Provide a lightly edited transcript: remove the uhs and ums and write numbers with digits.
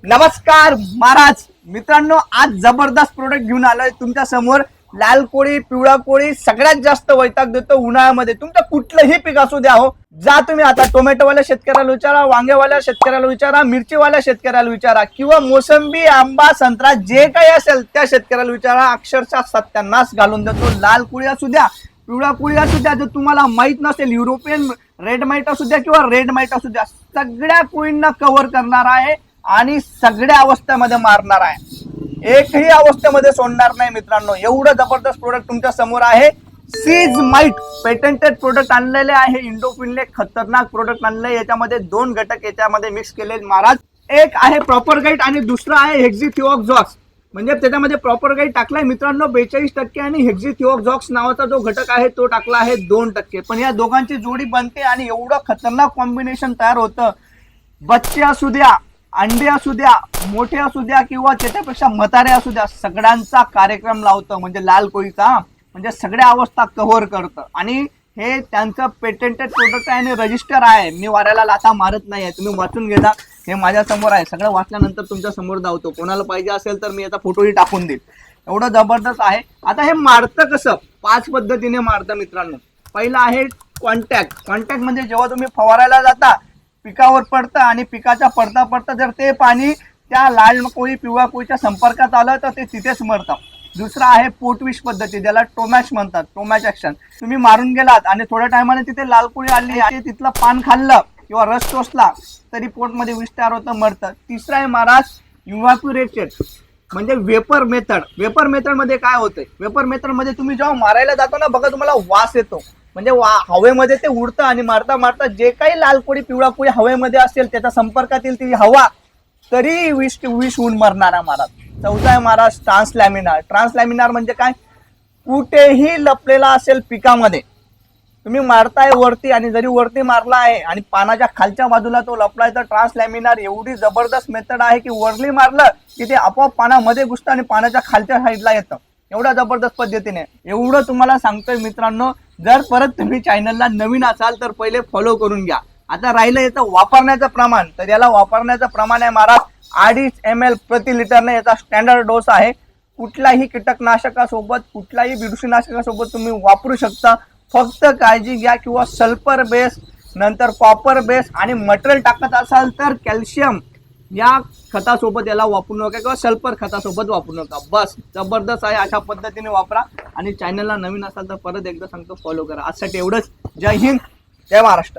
नमस्कार महाराज मित्रांनो, आज जबरदस्त प्रोडक्ट घेऊन आलोय तुमच्या समोर. लाल कोळी, पिवळा कोळी सगळ्यात जास्त वैताग देतो उन्हाळ्यामध्ये. तुमचं कुठलंही पीक असू द्या हो, जा तुम्ही आता टोमॅटोवाल्या शेतकऱ्याला विचारा, वांग्यावाल्या शेतकऱ्याला विचारा, मिरचीवाल्या शेतकऱ्याला विचारा, किंवा मोसंबी, आंबा, संत्रा जे काही असेल त्या शेतकऱ्याला विचारा. अक्षरशः सत्यानाश घालून देतो. लाल कोळी असू द्या, पिवळा कोळी असू द्या, जर तुम्हाला माहित नसेल युरोपियन रेड माइट असू द्या किंवा रेड माइट असू द्या, सगळ्या कोळींना कव्हर करणार आहे आणि सगळ्या अवस्थेमध्ये मारणार आहे. एकही अवस्थेमध्ये सोडणार नाही मित्रांनो. एवढं जबरदस्त प्रोडक्ट तुमच्या समोर आहे. सीज माइट पेटंटेड प्रोडक्ट आणलेले आहे. इंडोफिनले खतरनाक प्रोडक्ट आणले. याच्यामध्ये दोन घटक याच्यामध्ये मिक्स केले महाराज. एक आहे प्रॉपर गाईड आणि दुसरा आहे हेक्झिथिओक्झॉक्स. म्हणजे त्याच्यामध्ये प्रॉपर गाईड टाकलाय मित्रांनो 42% आणि हेक्झिथिओक्झॉक्स नावाचा जो घटक आहे तो टाकला आहे 2%. पण या दोघांची जोडी बनते आणि एवढं खतरनाक कॉम्बिनेशन तयार होतं. बच्चे असू द्या, अंडे असू द्या, मोठे असू द्या किंवा त्याच्यापेक्षा म्हातारे असू द्या, सगळ्यांचा कार्यक्रम लावतं. म्हणजे लाल कोळीचा म्हणजे सगळ्या अवस्था कव्हर करतं. आणि हे त्यांचं पेटेंटेड प्रोडक्ट आहे आणि रजिस्टर आहे. मी वाऱ्याला लाथा मारत नाही आहे, तुम्ही वाचून घेता. हे माझ्या समोर आहे. सगळं वाचल्यानंतर तुमच्या समोर धावतो. कोणाला पाहिजे असेल तर मी याचा फोटोही टाकून देईल. एवढं जबरदस्त आहे. आता हे मारतं कसं? 5 पद्धतीने मारतं मित्रांनो. पहिलं आहे कॉन्टॅक्ट. कॉन्टॅक्ट म्हणजे जेव्हा तुम्ही फवारायला जाता पिकावर पडतं आणि पिकाच्या पडता पडता जर ते पाणी त्या लाल कोळी, पिवळा कोळीच्या संपर्कात आलं तर ते तिथेच मरतं. दुसरा आहे पोटविष पद्धती, ज्याला टोमॅच म्हणतात, टोमॅच ॲक्शन. तुम्ही मारून गेलात आणि थोड्या टायमाने तिथे लाल कोळी आली आणि तिथलं पान खाल्लं किंवा रस टोचला तरी पोटमध्ये विष तयार होतं, मरतं. तिसरा आहे महाराज इव्हॅपोरेटेड, म्हणजे वेपर मेथड. वेपर मेथडमध्ये काय होतंय? वेपर मेथडमध्ये तुम्ही जेव्हा मारायला जातो ना बघा, तुम्हाला वास येतो. म्हणजे हवेमध्ये ते उडतं आणि मारता मारता जे काही लाल कोळी, पिवळा कोळी हवेमध्ये असेल त्याच्या संपर्कात येईल ती हवा तरी विष होऊन मरणारा महाराज. चौथा आहे महाराज ट्रान्सलॅमिनार. ट्रान्सलॅमिनार म्हणजे काय? कुठेही लपलेला असेल पिकामध्ये, तुम्ही मारताय वरती आणि जरी वरती मारला आहे आणि पानाच्या खालच्या बाजूला तो लपलाय तर ट्रान्सलॅमिनार एवढी जबरदस्त मेथड आहे की वरली मारलं की ते आपोआप पानामध्ये घुसतं आणि पानाच्या खालच्या साईडला येतं. एवढ्या जबरदस्त पद्धतीने. एवढं तुम्हाला सांगतोय मित्रांनो. जर परत तुम्ही चॅनलला नवीन असाल तर पहिले फॉलो करून घ्या. आता राहिलं याचं वापरण्याचं प्रमाण, तर याला वापरण्याचं प्रमाण आहे महाराज 2.5 ml प्रति लिटरने याचा स्टँडर्ड डोस आहे. कुठल्याही कीटकनाशकासोबत, कुठल्याही बुरशीनाशकासोबत तुम्ही वापरू शकता. फक्त काळजी घ्या किंवा सल्फर बेस, नंतर कॉपर बेस आणि मटेरियल टाकत असाल तर कॅल्शियम या खतासोबत याला वापरू नका किंवा सल्फर खतासोबत वापरू नका. बस जबरदस्त आहे. अशा पद्धतीने वापरा. आणि चॅनलला नवीन असाल तर परत एकदा सांगतो फॉलो करा. आजसाठी एवढंच. जय हिंद, जय महाराष्ट्र.